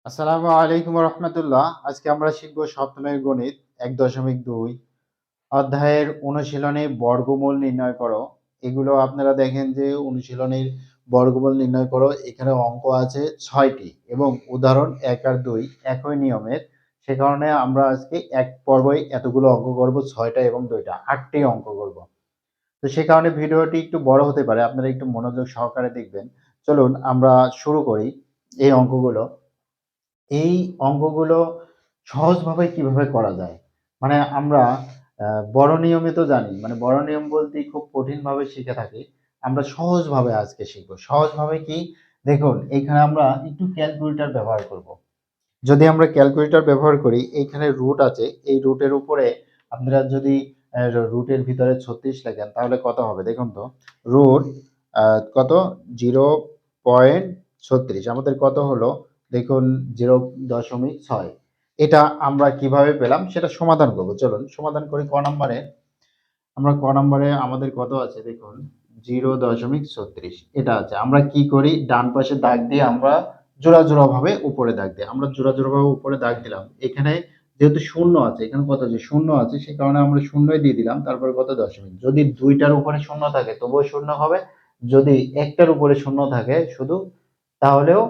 আসসালামু আলাইকুম রহমতুল্লাহ। আজকে আমরা শিখব সপ্তমের গণিত ১.২ অধ্যায়ের অনুশীলনে বর্গমূল নির্ণয় করো। এগুলো আপনারা দেখেন যে অনুশীলনের বর্গমূল নির্ণয় করো, এখানে অঙ্ক আছে ৬টি এবং উদাহরণ ১ আর ২ একই নিয়মের। সে কারণে আমরা আজকে এক পর্বই এতগুলো অঙ্ক করব, ৬টা এবং ২টা ৮টি অঙ্ক করব। তো সে কারণে ভিডিওটি একটু বড় হতে পারে, আপনারা একটু মনোযোগ সহকারে দেখবেন। চলুন আমরা শুরু করি এই অঙ্কগুলো। এই অঙ্কগুলো সহজভাবে কিভাবে করা যায়, মানে আমরা বড় নিয়মে তো জানি, মানে বড় নিয়ম বলতে খুব কঠিনভাবে শিখে থাকি। আমরা সহজভাবে আজকে শিখবো। সহজভাবে কি, দেখুন এইখানে আমরা একটু ক্যালকুলেটর ব্যবহার করব। যদি আমরা ক্যালকুলেটর ব্যবহার করি, এইখানে রুট আছে, এই রুটের উপরে আপনারা যদি রুটের ভিতরে ৩৬ লেখেন তাহলে কত হবে দেখুন তো। রুট কত, 0.36, আমাদের কত হলো দেখুন 0.6। এটা আমরা কিভাবে পেলাম সেটা সমাধান করব। চলুন সমাধান করি। ক নম্বরে আমাদের কত আছে দেখুন, 0.36 এটা আছে। আমরা কি করি, ডান পাশে দাগ দিয়ে আমরা জোড়া জোড়া ভাবে উপরে দাগ দিই। আমরা জোড়া জোড়া ভাবে উপরে দাগ দিলাম। এখানে যেহেতু শূন্য আছে, এখানে কত আছে, শূন্য আছে, সে কারণে আমরা শূন্যই দিয়ে দিলাম। তারপরে কত, দশমিক। যদি দুইটার উপরে শূন্য থাকে তবুও শূন্য হবে, যদি একটার উপরে শূন্য থাকে শুধু তাহলেও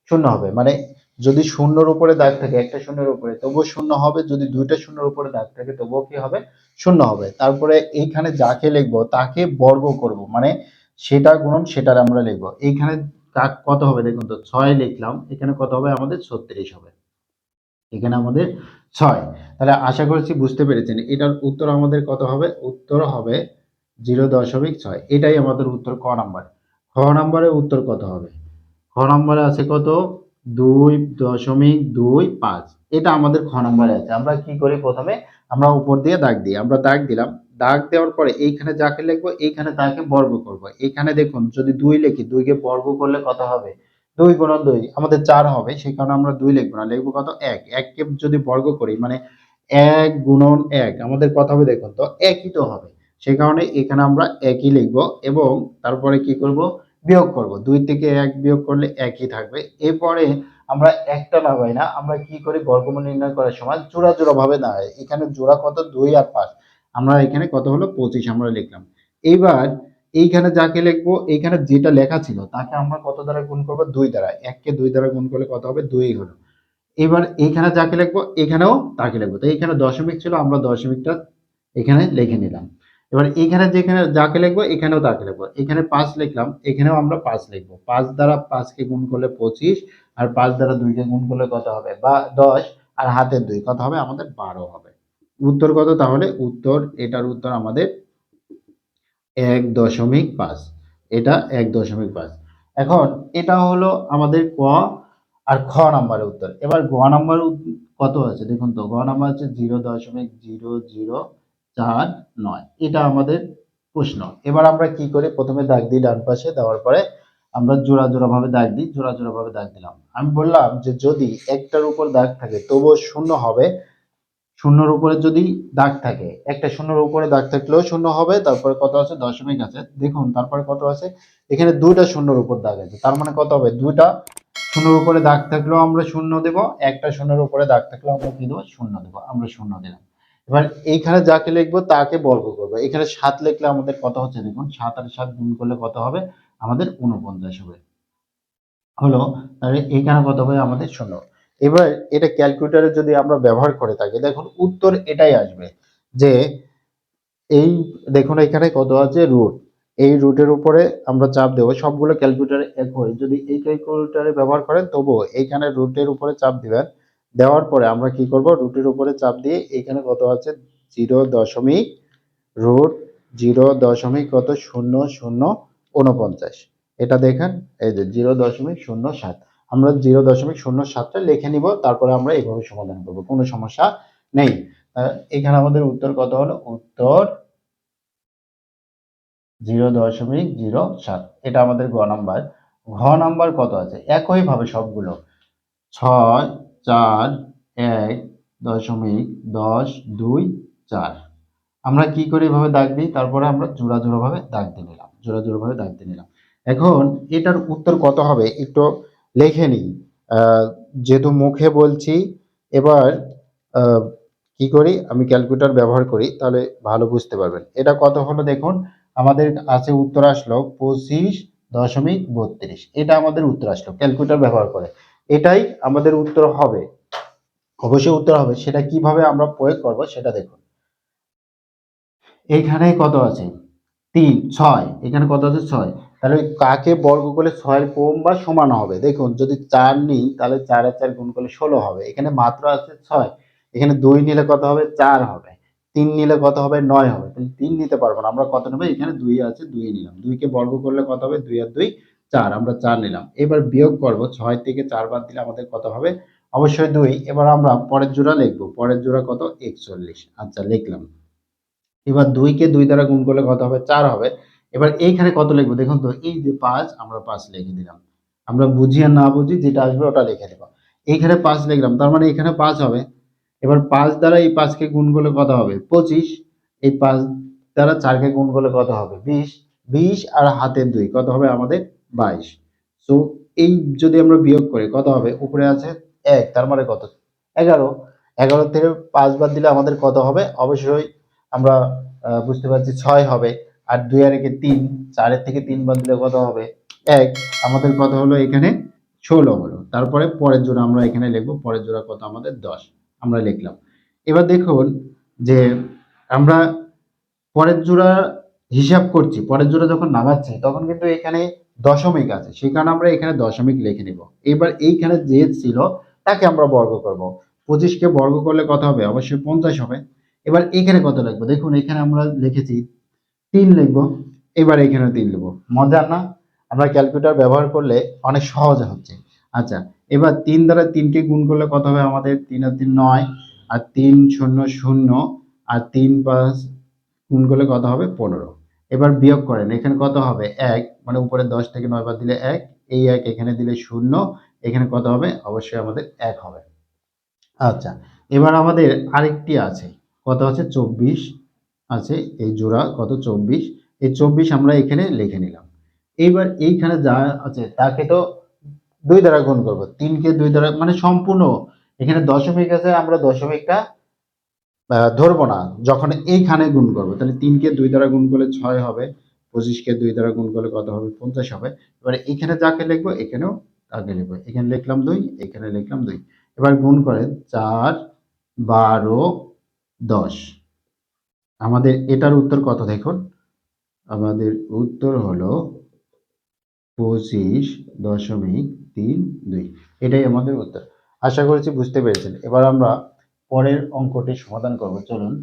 শূন্য হবে। মানে যদি শূন্যর উপরে দাগ থাকে, একটা শূন্যের উপরে, তবুও শূন্য হবে। যদি দুইটা শূন্যের উপরে দাগ থাকে তবুও কি হবে, শূন্য হবে। তারপরে এইখানে যাকে লিখবো তাকে বর্গ করব, মানে সেটা গুণন সেটার আমরা লিখবো। এইখানে কত হবে দেখুন তো, 6 লিখলাম, এখানে কত হবে আমাদের 36 হবে। এখানে আমাদের 6। তাহলে আশা করছি বুঝতে পেরেছেন। এটার উত্তর আমাদের কত হবে, উত্তর হবে 0.6। এটাই আমাদের উত্তর ক নাম্বার। খ নাম্বারের উত্তর কত হবে, খ নম্বরে আছে কত, 2.25। এটা আমাদের খ নম্বরে আছে। আমরা কি করি, প্রথমে আমরা উপর দিয়ে দাগ দিই। আমরা দাগ দিলাম, দাগ দেওয়ার পরে এইখানে যাকে লিখবো এইখানে তাকে বর্গ করব। এখানে দেখুন যদি 2 লিখি, 2 কে বর্গ করলে কত হবে, 2 গুণন 2 আমাদের 4 হবে। সেই কারণে আমরা 2 লিখবো না, লিখবো কত, 1। 1 কে যদি বর্গ করি মানে 1 গুণন 1 আমাদের কত হবে দেখুন তো, একই তো হবে। সেই কারণে এখানে আমরা একই লিখবো এবং তারপরে কি করব, বিয়োগ করব। 2 থেকে 1 বিয়োগ করলে একই থাকবে। এরপরে আমরা একটা লাগাই না, আমরা কি করি, বর্গমূল নির্ণয় করার সময় জোড়া জোড়া ভাবে দাঁড়াই। এখানে জোড়া কত, 2 আর 5। আমরা এখানে কত হলো, 25 আমরা লিখলাম। এইবার এইখানে যাকে লিখবো, এইখানে যেটা লেখা ছিল তাকে আমরা কত দ্বারা গুণ করব, 2 দ্বারা। 1 কে 2 দ্বারা গুণ করলে কত হবে, 2 হলো। এবার এইখানে যাকে লিখবো এখানেও তাকে লিখবো। তো এইখানে দশমিক ছিল, আমরা দশমিকটা এখানে লিখে নিলাম। এবার এখানে যেখানে যাকে লিখবো এখানেও তাকে লিখবো। এখানে 5 লিখলাম, এখানেও আমরা 5 লিখবো। 5 দ্বারা 5 কে গুণ করলে 25, আর 5 দ্বারা 2 কে গুণ করলে কত হবে, বা 10, আর হাতের 2 কত হবে আমাদের, 12 হবে। উত্তর কত তাহলে, উত্তর এটার উত্তর আমাদের 1.5। এটা 1.5। এখন এটা হলো আমাদের ক আর খ নাম্বারের উত্তর। এবার গ নাম্বার কত আছে দেখুন তো, গ নাম্বার হচ্ছে 0.0049। এটা আমাদের প্রশ্ন। এবার আমরা কি করি, প্রথমে দাগ দিই ডান পাশে, দেওয়ার পরে আমরা জোড়া জোড়া ভাবে দাগ দিই। জোড়া জোড়া ভাবে দাগ দিলাম। আমি বললাম যে যদি একটার উপর দাগ থাকে তবুও শূন্য হবে। শূন্যর উপরে যদি দাগ থাকে, একটা শূন্যর উপরে দাগ থাকলেও শূন্য হবে। তারপরে কত আছে, দশমিক আছে দেখুন। তারপরে কত আছে, এখানে দুইটা শূন্যর উপর দাগ আছে, তার মানে কত হবে, দুইটা শূন্যর উপরে দাগ থাকলেও আমরা শূন্য দেব, একটা শূন্যের উপরে দাগ থাকলেও আমরা কি দেবো, শূন্য দেবো। আমরা শূন্য দিলাম। এবার এইখানে যাকে লিখবো তাকে বর্গ করবো। এখানে 7 লিখলে আমাদের কত হচ্ছে দেখুন, 7 আর 7 গুণ করলে কত হবে আমাদের 49 হবে। হলো। তাহলে এইখানে কত হবে আমাদের 0। এবার এটা ক্যালকুলেটরে যদি আমরা ব্যবহার করে থাকি, দেখুন উত্তর এটাই আসবে যে এই দেখুন এখানে কত আছে, রুট। এই রুটের উপরে আমরা চাপ দেবো। সবগুলো ক্যালকুলেটরে একই, যদি এই ক্যালকুলেটরে ব্যবহার করেন তবুও এইখানে রুটের উপরে চাপ দিবেন। দেওয়ার পরে আমরা কি করব, রুটের উপরে চাপ দিয়ে এখানে কত আছে, 0. রুট 0. কত, 0049। এটা দেখেন, এই যে 0.07। আমরা 0.07টা লিখে নিব, তারপরে আমরা এইভাবে সমাধান করব, কোনো সমস্যা নেই। এখানে আমাদের উত্তর কত হলো, উত্তর 0.07। এটা আমাদের গ নাম্বার। ঘ নাম্বার কত আছে, একইভাবে সবগুলো 6, 4, 1.10, 2, 4। আমরা কি করে এভাবে দাগ দিই, তারপরে আমরা জোড়া জোড়া ভাবে দাগ দিয়ে নিলাম, জোড়া জোড়া ভাবে দাগ দিয়ে নিলাম। এখন এটার উত্তর কত হবে একটু লিখে নিই। আহ, যেহেতু মুখে বলছি, এবার আহ, কি করি, আমি ক্যালকুলেটর ব্যবহার করি তাহলে ভালো বুঝতে পারবেন। এটা কত হলো দেখুন, আমাদের আছে উত্তর আসলো 25.32। এটা আমাদের উত্তর আসলো ক্যালকুলেটর ব্যবহার করে। এটাই আমাদের উত্তর হবে, অবশ্যই উত্তর হবে। সেটা কিভাবে আমরা প্রয়োগ করব সেটা দেখুন। এইখানে কত আছে, 6, এখানে কত আছে 6। তাহলে কাকে বর্গ করলে 6 কম বা সমান হবে, দেখুন যদি 4 নিই তাহলে 4 আর 4 গুণ করলে 16 হবে, এখানে মাত্র আছে 6। এখানে 2 নিলে কত হবে, 4 হবে। 3 নিলে কত হবে, 9 হবে। তাহলে 3 নিতে পারবো না, আমরা কত নেব, এখানে 2 আছে 2 নিলাম। 2 কে বর্গ করলে কত হবে, 2 আর 2 4, আমরা 4 নিলাম। এবার বিয়োগ করব, 6 থেকে 4 বাদ দিলে আমাদের কত হবে, অবশ্যই 2। এবার আমরা পরের জোড়া লিখবো, পরের জোড়া কত, 41। আচ্ছা লিখলাম। এবার 2 কে 2 দ্বারা গুণ করলে কত হবে, 4 হবে। এবার এইখানে কত লিখবো দেখুন তো, এই যে 5, আমরা 5 লিখে দিলাম। আমরা বুঝি আর না বুঝি যেটা আসবে ওটা লিখে দেবো। এইখানে 5 লিখলাম, তার মানে এখানে 5 হবে। এবার 5 দ্বারা এই 5 কে গুণ করলে কত হবে, 25। এই 5 দ্বারা 4 কে গুণ করলে কত হবে, 20। 20 আর হাতে 2 কত হবে আমাদের, 22। সো এই যদি আমরা বিয়োগ করি কত হবে, উপরে আছে 1, তার মানে কত, 11। 11 থেকে 5 বাদ দিলে আমাদের কত হবে, অবশ্যই আমরা বুঝতে পারছি 6 হবে। আর 2 আর 1 3, 4 এর থেকে 3 বাদ দিলে কত হবে, 1। আমাদের কত হলো এখানে, 16 হলো। তারপরে পরের জোড়া আমরা এখানে লিখবো, পরের জোড়া কত আমাদের 10, আমরা লিখলাম। এবার দেখুন যে আমরা পরের জোড়া হিসাব করছি, পরের জোড়া যখন নামাচ্ছি তখন কিন্তু এখানে দশমিক আছে, সেই কারণে আমরা এখানে দশমিক লিখে নিব। এবার এইখানে যে ছিল তাকে আমরা বর্গ করব। 25 কে বর্গ করলে কত হবে, অবশ্যই 50 হবে। এবার এখানে কত লিখবো, দেখুন এখানে আমরা লিখেছি 3 লিখবো। এবার এখানে 3 লিখবো, মজা না, আমরা ক্যালকুলেটর ব্যবহার করলে অনেক সহজে হচ্ছে। আচ্ছা, এবার 3 দ্বারা 3 কে গুণ করলে কত হবে আমাদের, 3 আর 3 9, আর 3 শূন্য 0, আর 3 5 গুণ করলে কত হবে, 15। এবার বিয়োগ করেন, এখানে কত হবে, 1, মানে উপরে 10 থেকে 9 বাদ দিলে 1, এই 1 এখানে দিলে 0, এখানে কত হবে, অবশ্যই আমাদের 1 হবে। আচ্ছা, এবার আমাদের আরেকটি আছে, কত আছে, 24 আছে, এই জোড়া কত, 24। এই 24 আমরা এখানে লিখে নিলাম। এইবার এইখানে যা আছে তাকে তো 2 দ্বারা গুণ করব, 3 কে 2 দ্বারা, মানে সম্পূর্ণ এখানে দশমিক আছে, আমরা দশমিকটা ধরবো না যখন এইখানে গুণ করবো। তাহলে 3 কে 2 দ্বারা গুণ করলে 6 হবে, 25 কে 2 দ্বারা গুণ করলে কত হবে, 50 হবে। এবারে এখানে যাকে লিখবো এখানেও তাকে লিখবো, এখানে লিখলাম 2, এখানে লিখলাম 2। এবার গুণ করেন, 4 12 10। আমাদের এটার উত্তর কত দেখুন, আমাদের উত্তর হলো 25.32। এটাই আমাদের উত্তর। আশা করছি বুঝতে পেরেছেন। এবার আমরা পরের অঙ্কটি সমাধান করব, চলুন।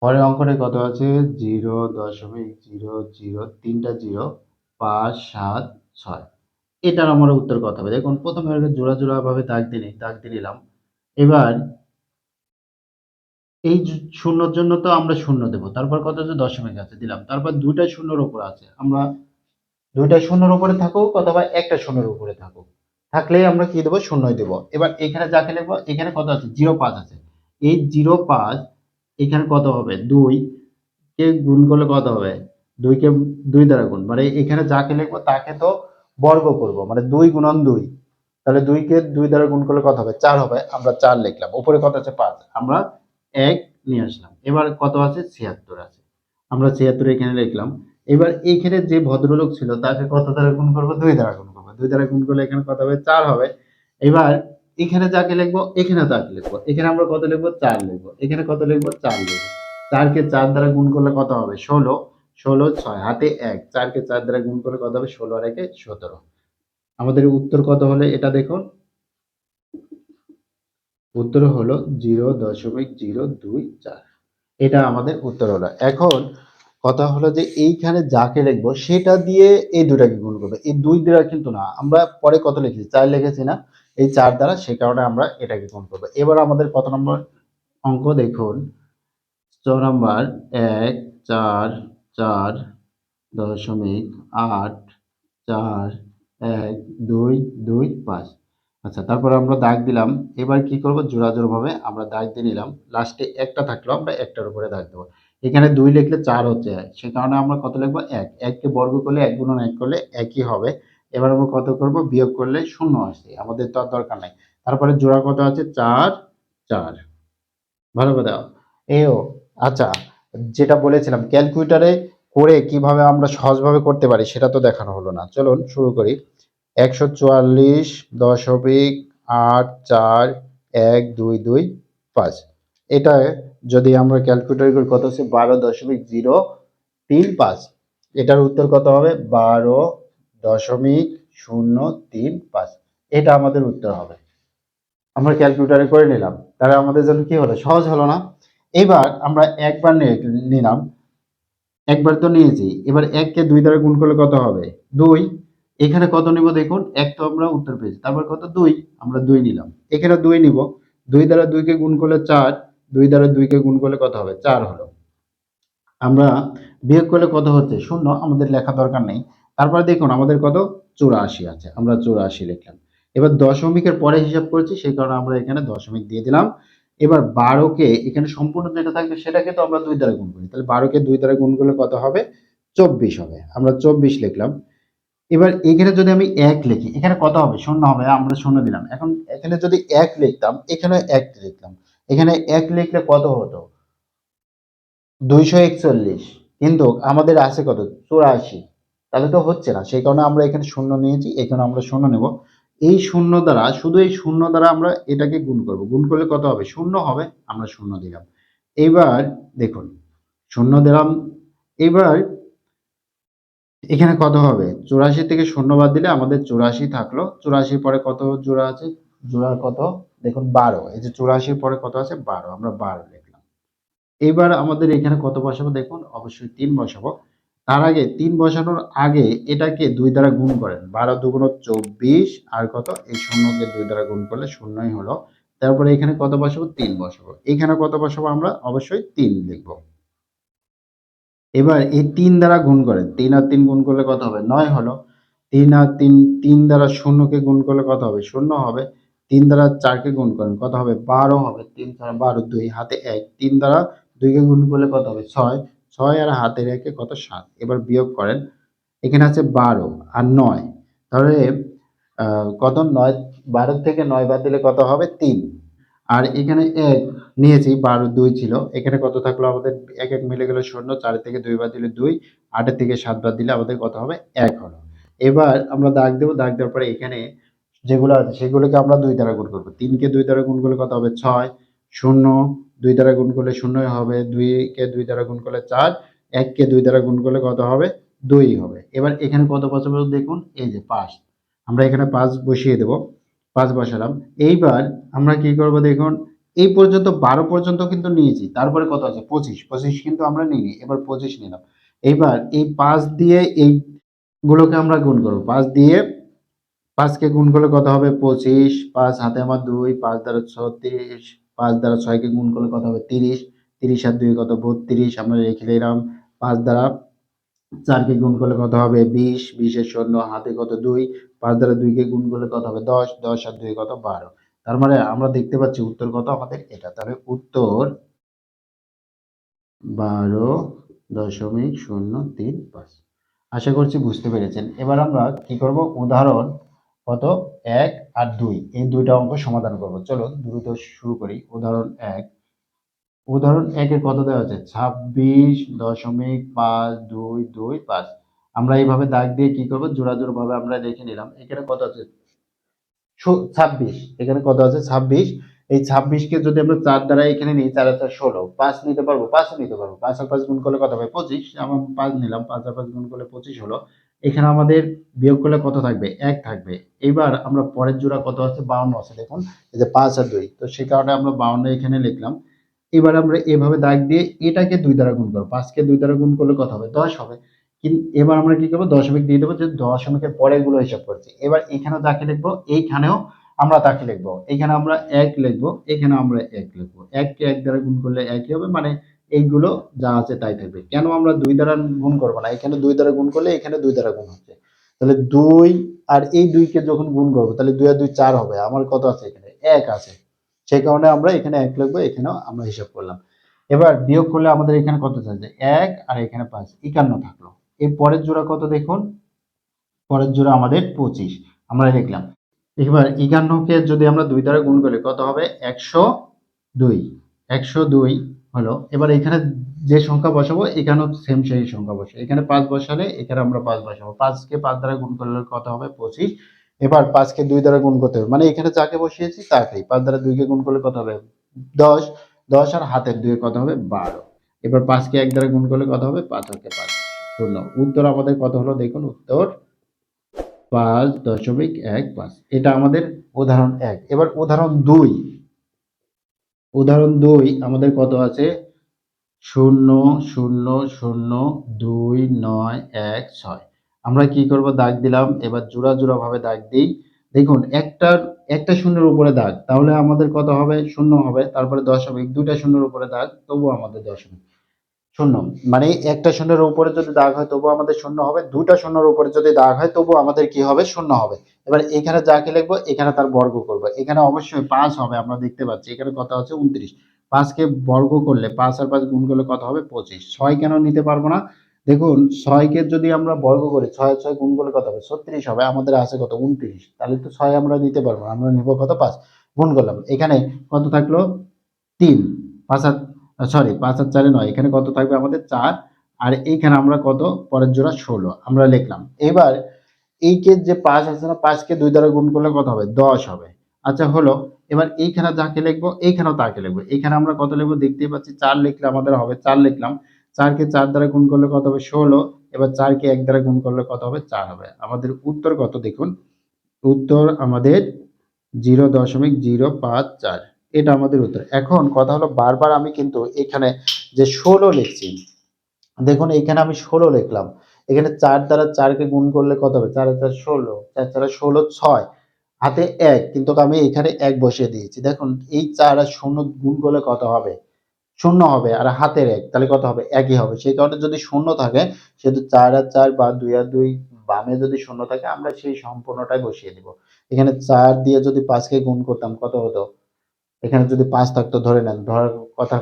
পরের অঙ্কটা কত আছে, 0.00, তিনটা 0, 5 7 6। এটার আমার উত্তর কত হবে, দেখুন প্রথমে জোড়া জোড়া ভাবে দাগ দিয়ে দাগ দিয়ে নিলাম। এবার এই শূন্যর জন্য তো আমরা শূন্য দেবো, তারপর কত আছে, দশমিক আছে, দিলাম। তারপর দুইটা শূন্যর উপর আছে, আমরা দুইটা শূন্যর উপরে থাকুক অথবা একটা শূন্যর উপরে থাকুক, থাকলেই আমরা কি দেবো, শূন্যই দেবো। এবার এখানে যাকে লিখবো, এখানে কত আছে, 0.5 আছে। এই 0.5 এখানে কত হবে, 2 কে গুণ করলে কত হবে, 2 কে 2 দ্বারা গুণ, মানে এখানে যাকে লিখবো তাকে তো বর্গ করব, মানে 2 গুণন 2। তাহলে 2 কে 2 দ্বারা গুণ করলে কত হবে, 4 হবে, আমরা 4 লিখলাম। উপরে কত আছে, 5, আমরা 1 নিয়ে আসলাম। এবার কত আছে, 76 আছে, আমরা 76 এখানে লিখলাম। এবার এইখানে যে ভদ্রলোক ছিল তাকে কত দ্বারা গুণ করবো, 2 দ্বারা গুণ করবো। 2 দ্বারা গুণ করলে এখানে কত হবে, 4 হবে। এবার এখানে যাকে লিখবো এখানে তাকে লিখবো, এখানে আমরা কত লিখবো, 4 লিখবো, এখানে কত লিখবো, 4 লিখবো। 4 কে 4 দ্বারা গুণ করলে কত হবে, 16। 16 6 হাতে 1, 4 কে 4 দ্বারা গুণ করলে কত হবে, 16 আর 1 17। আমাদের উত্তর কত হলো এটা দেখুন, উত্তর হলো 0.024। এটা আমাদের উত্তর হলো। এখন কথা হলো যে এইখানে যাকে লিখবো সেটা দিয়ে এই দুটাকে গুণ করবে, এই 2 দ্বারা কিন্তু না, আমরা পরে কত লিখেছি, 4 লিখেছি না, এই 4 দ্বারা, সে কারণে আমরা এটাকে গুণ করবো। এবার আমাদের কত নম্বর অঙ্ক দেখুন, 4 নাম্বার, 1 4 4 দশমিক 8 4 1 2 2 5। আচ্ছা, তারপরে আমরা দাগ দিলাম। এবার কি করব, জোড়া জোড়া ভাবে আমরা দাগ দিয়ে নিলাম। লাস্টে একটা থাকলো, আমরা একটার উপরে দাগ দেবো। এখানে 2 লিখলে 4 হচ্ছে, সে কারণে আমরা কত লিখবো, 1। 1 কে বর্গ করলে 1 গুণন 1 করলে একই হবে। এবার আমরা কত করব, বিয়োগ করলে 0 আসছে, আমাদের তো আর দরকার নাই। তারপরে জোড়া কত আছে, 4 4। ভালো করে দাও। এও আচ্ছা, যেটা বলেছিলাম ক্যালকুলেটরে করে কিভাবে আমরা সহজভাবে করতে পারি সেটা তো দেখানো হলো না। চলুন শুরু করি। 144.84122 এটা যদি আমরা ক্যালকুলেটর করি কত হচ্ছে, 12.035। এটার উত্তর কত হবে, 12.035। এটা আমাদের উত্তর হবে। আমরা ক্যালকুলেটরে করে নিলাম, তাহলে আমাদের জন্য কি হলো, সহজ হলো না? এবার আমরা একবার নিলাম, একবার তো নিয়েছি। এবার 1 কে 2 দ্বারা গুণ করলে কত হবে, 2। এখানে কত নিব দেখুন, 1 তো আমরা উত্তর পেয়েছি, তারপর কত, 2। আমরা 2 নিলাম, এখানে 2 নিব। 2 দ্বারা 2 কে গুণ করলে 4, 2 দ্বারা 2 কে গুণ করলে কত হবে, 4 হলো। আমরা বিয়োগ করলে কত হচ্ছে, 0, আমাদের লেখা দরকার নেই। তারপরে দেখুন আমাদের কত, 84 আছে, আমরা 84 লিখলাম। এবার দশমিকের পরে হিসাব করেছি, সেই কারণে আমরা এখানে দশমিক দিয়ে দিলাম। এবার 12 কে এখানে সম্পূর্ণ যেটা থাকবে সেটাকে তো আমরা 2 দ্বারা গুণ করি, তাহলে 12 কে 2 দ্বারা গুণ করলে কত হবে, 24 হবে। আমরা 24 লিখলাম। এবার এখানে যদি আমি 1 লিখি, এখানে কত হবে, 0 হবে, আমরা 0 দিলাম। এখন এখানে যদি 1 লিখতাম, এখানে 1 লিখলাম। এখানে 1 লিখলে কত হতো, 241। কিন্তু আমাদের আছে কত, 84। তাহলে তো হচ্ছে না, সেই কারণে আমরা এখানে 0 নিয়েছি, এখানে আমরা 0 নেব। এই 0 দ্বারা, শুধু এই 0 দ্বারা আমরা এটাকে গুণ করব। গুণ করলে কত হবে, 0 হবে, আমরা 0 দিলাম। এইবার দেখুন 0 দিলাম। এবার এখানে কত হবে, 84 থেকে 0 বাদ দিলে আমাদের 84 থাকলো। 84 পরে কত জোড়া আছে, জোড়া কত দেখুন, 12। এই যে 84 পরে কত আছে, 12, আমরা 12 লিখলাম। এবার আমাদের এখানে কত বসাবো দেখুন, অবশ্যই 3 বসাবো। তার আগে 3 বসানোর আগে এটাকে 2 দ্বারা গুণ করেন। 12 দুগুণ 24, আর কত, এই 0 কে 2 দ্বারা গুণ করলে 0ই হলো। তারপরে এখানে কত বসাবো, 3 বসাবো। এখানে কত বসাবো, আমরা অবশ্যই 3 লিখবো। এবার এই 3 দ্বারা গুণ করেন, 3 আর 3 গুণ করলে কত হবে, 9 হলো। 3 আর 3, 3 দ্বারা 0 কে গুণ করলে কত হবে, 0 হবে। 3 দ্বারা 4 কে গুণ করেন, কত হবে, 12 হবে। 3 দ্বারা 12, 2 হাতে 1। 3 দ্বারা 2 কে গুণ করলে কত হবে, 6। 6 আর হাতের 1 এ কত, 7। এবার বিয়োগ করেন, এখানে আছে 12 আর 9, তাহলে কত, 9, 12 থেকে 9 বাদ দিলে কত হবে, 3। আর এখানে 1 নিয়েছি, 12 2 ছিল, এখানে কত থাকলো আমাদের, 1 1 মিলে গেল 0। 4 থেকে 2 বাদ দিলে 2, 8 থেকে 7 বাদ দিলে আমাদের কত হবে, 1 হলো। এবার আমরা দাগ দেব, দাগ দেওয়ার পরে এখানে যেগুলো আছে সেগুলোকে আমরা 2 দ্বারা গুণ করব। 3 কে 2 দ্বারা গুণ করলে কত হবে, 6। 0 2 দ্বারা গুণ করলে 0ই হবে। 2 কে 2 দ্বারা গুণ করলে 4। 1 কে 2 দ্বারা গুণ করলে কত হবে, 2 হবে। এবার এখানে কত বসাবো দেখুন, এই যে 5, আমরা এখানে 5 বসিয়ে দেব। 5 বসালাম। এইবার আমরা কি করব দেখুন, এই পর্যন্ত 12 পর্যন্ত কিন্তু নিয়েছি, তারপরে কত আছে, 25। 25 কিন্তু আমরা নিইনি, এবার 25 নিলাম। এইবার এই 5 দিয়ে এই গুলোকে আমরা গুণ করব। 5 দিয়ে 5 কে গুণ করলে কত হবে, 25। 5 হাতে আমার 2, 5 দ্বারা 36। 5 দ্বারা 6 কে গুণ করলে কত হবে, 30। 30 আর 2 কত, 32, আমরা রেখে দিলাম। 5 দ্বারা 4 কে গুণ করলে কত হবে, 20। 20 এর 0 হাতে কত, 2। 5 দ্বারা 2 কে গুণ করলে কত হবে, 10। 10 আর 2 কত, 12। তার মানে আমরা দেখতে পাচ্ছি উত্তর কত আমাদের, এটা। তাহলে উত্তর 12.035। আশা করছি বুঝতে পেরেছেন। এবার আমরা কি করব, উদাহরণ কত, 1 আর 2, এই দুইটা অঙ্ক সমাধান করব। চলুন দ্রুত শুরু করি। উদাহরণ 1, উদাহরণ 1 এ কত দেওয়া আছে, 26.5225। আমরা এইভাবে দাগ দিয়ে কি করব, জোড়া জোড়া ভাবে আমরা লিখে নিলাম। এখানে কত আছে, 26। এখানে কত আছে, 26। এই 26 কে যদি আমরা 4 দ্বারা এখানে নিই, 4 আর 4 16। 5 নিতে পারবো, 5 ও নিতে পারবো। 5 আর 5 গুণ করলে কত হবে, 25। আমরা 5 নিলাম, 5 আর 5 গুণ করলে 25 হলো। এখানে আমাদের বিয়োগ করলে কত থাকবে, 1 থাকবে। এবার আমরা পরের জোড়া কত আছে, 52 আছে দেখুন। এই যে 5 আর 2, তো সেই কারণে আমরা 52 এখানে লিখলাম। এবার আমরা এভাবে দাগ দিয়ে এটাকে 2 দ্বারা গুণ করব। 5 কে 2 দ্বারা গুণ করলে কত হবে, 10 হবে। এবার আমরা কি করব, দশমিক দিয়ে দেবো, যে দশমিকের পরে গুলো হিসাব করছি। এবার এখানেও তাকে লিখবো, এইখানেও আমরা তাকে লিখবো। এখানে আমরা 1 লিখবো, এখানে আমরা 1 লিখবো। 1 কে 1 দ্বারা গুণ করলে 1ই হবে, মানে এইগুলো যা আছে তাই থাকবে। কেন আমরা 2 দ্বারা গুণ করব না, এখানে 2 দ্বারা গুণ করলে এখানে 2 দ্বারা গুণ হচ্ছে। তাহলে 2 আর এই 2 কে যখন গুণ করবো তাহলে 2 আর 2 4 হবে, আমার কত আছে এখানে 1 আছে, সেই কারণে আমরা এখানে 1 লিখবো, এখানেও আমরা হিসাব করলাম। এবার বিয়োগ করলে আমাদের এখানে কত থাকবে 1 আর এখানে 5, 51 থাকলো। এই পরের জোড়া কত দেখুন, পরের জোড়া আমাদের 25 আমরা লিখলাম। এবার 51 কে যদি আমরা 2 দ্বারা গুণ করি কত হবে 102, 102 হলো। এবার এখানে যে সংখ্যা বসাবো এখানেও সেম সেই সংখ্যা বসাবো, এখানে 5 বসালে এখানে আমরা 5 বসাবো, 5 কে 5 দ্বারা গুণ করলে কত হবে 25। এবার 5 কে 2 দ্বারা গুণ করতে হবে, মানে এখানে যাকে বসিয়েছি তাকেই 5 দ্বারা 2 কে গুণ করলে কত হবে 10, 10 আর হাতের 2 কত হবে 12। এবার 5 কে 1 দ্বারা গুণ করলে কত হবে 5 হতে 5 শূন্য। উত্তর আমাদের কত হলো দেখুন, উত্তর 5.15। এটা আমাদের উদাহরণ 1। এবার উদাহরণ 2, উদাহরণ 2 আমাদের কত আছে 0.00291 আমরা কি করব দাগ দিলাম, এবার জোড়া জোড়া ভাবে দাগ দিই। দেখুন একটা শূন্যের উপরে দাগ, তাহলে আমাদের কত হবে শূন্য হবে, তারপরে দশমিক, দুইটা শূন্যের উপরে দাগ তবুও আমাদের দশমিক শূন্য, মানে একটা শূন্যের উপরে যদি দাগ হয় তবু আমাদের শূন্য হবে, দুটা শূন্যের উপরে যদি দাগ হয় তবু আমাদের কি হবে শূন্য হবে। এবার এখানে যাকে লিখবো এখানে তার বর্গ করবো, এখানে অবশ্যই 5 হবে, আমরা দেখতে পাচ্ছি এখানে কত আছে 29, 5 কে বর্গ করলে 5 আর 5 গুণ করলে কত হবে 25। 6 কেন নিতে পারবো না, দেখুন 6 কে যদি আমরা বর্গ করি 6 আর 6 গুণ করলে কত হবে 36 হবে, আমাদের আছে কত 29, তাহলে তো 6 আমরা নিতে পারবো না, আমরা নিব কত 5 গুণ করলাম, এখানে কত থাকলো 3, 5 আর সরি 5 আর 4 নয়, এখানে কত থাকবে আমাদের 4, আর এইখানে আমরা কত পরের জোড়া 16 আমরা লিখলাম। এবার এই কে যে 5 আছে না, 5 কে 2 দ্বারা গুণ করলে কত হবে 10 হবে। আচ্ছা হলো, এবার এইখানে যাকে লিখবো এইখানেও তাকে লিখবো, এখানে আমরা কত লিখবো দেখতেই পাচ্ছি 4 লিখলে আমাদের হবে 4 লিখলাম, 4 কে 4 দ্বারা গুণ করলে কত হবে 16, এবার 4 কে 1 দ্বারা গুণ করলে কত হবে 4 হবে। আমাদের উত্তর কত দেখুন, উত্তর আমাদের 0.054, এটা আমাদের উত্তর। এখন কথা হলো বারবার আমি কিন্তু এখানে যে 16 লিখছি, দেখুন এখানে আমি 16 লিখলাম, এখানে 4 দ্বারা 4 কে গুণ করলে কত হবে 4 আর 4 16, 4 4 16 6, হাতে 1 কিন্তু আমি এখানে 1 বসিয়ে দিয়েছি। দেখুন এই 4 আর 0 গুণ করলে কত হবে 0 হবে, আর হাতের 1 তাহলে কত হবে 1ই হবে, সেই কারণে যদি 0 থাকে সেহেতু 4 আর 4 বা 2 আর 2 বামে যদি 0 থাকে আমরা সেই সম্পূর্ণটাই বসিয়ে দিব। এখানে 4 দিয়ে যদি 5 কে গুণ করতাম কত হতো, এখানে যদি 5 থাকতো ধরে নেন, ধরার কথা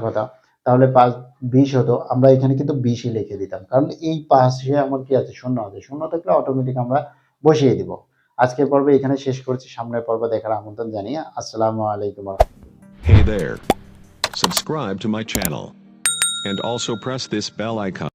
তাহলে 5 20 হতো, আমরা এখানে কিন্তু 20ই লিখে দিতাম, কারণ এই পাশে আমার কি আছে শূন্য আছে, শূন্য থাকলে অটোমেটিক আমরা বসিয়ে দিব। আজকের পর্বে এখানে শেষ করছি, সামনের পর্ব দেখার আমন্ত্রণ জানিয়ে আসসালামু আলাইকুম। Hey there. Subscribe to my channel. And also press this bell icon.